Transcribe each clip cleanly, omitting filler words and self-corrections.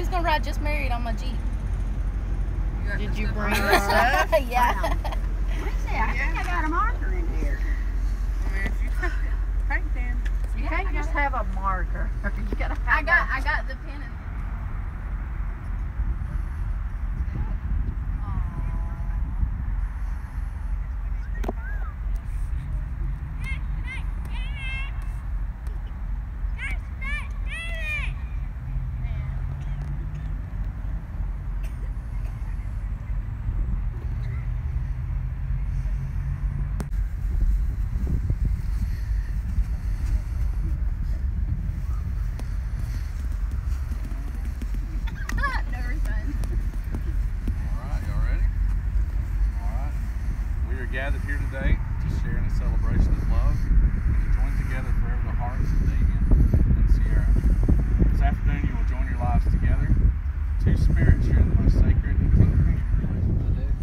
he's gonna ride just married on my Jeep. Did you bring the stuff? Yeah. What is that? I think I got a marker in there. I mean, if you paint them, you can't just have a marker. You gotta have I got the pen. Gathered here today to share in a celebration of love and to join together forever the hearts of Damian and Sierra. This afternoon you will join your lives together, two spirits sharing the most sacred and tender relationship.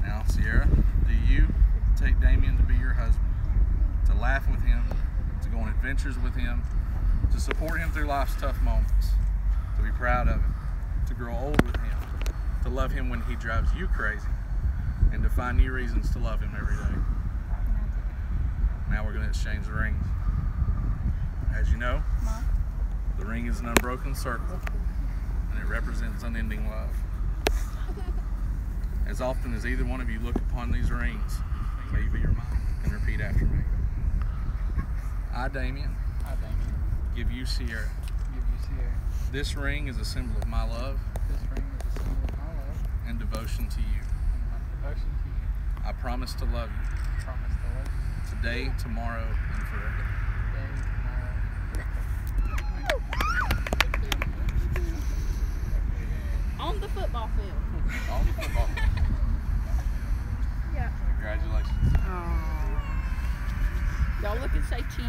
Now, Sierra, do you take Damian to be your husband, to laugh with him, to go on adventures with him, to support him through life's tough moments, to be proud of him, to grow old with him, to love him when he drives you crazy, and to find new reasons to love him every day? Now we're going to exchange the rings. As you know, the ring is an unbroken circle, and it represents unending love. As often as either one of you look upon these rings, may you be reminded and repeat after me. I, Damian, give you Sierra. This ring is a symbol of my love and devotion to you. I promise to love you today, tomorrow, and forever. On the football field. On the football field. Yeah. Congratulations. Y'all look and say cheese.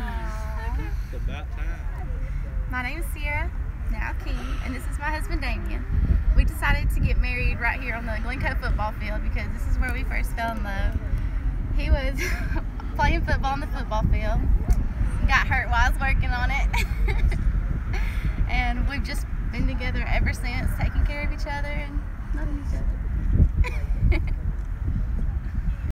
It's about time. My name is Sierra, now King, and this is my husband Damian. We decided to get married right here on the Glencoe football field because this is where we first fell in love. He was playing football on the football field, got hurt while I was working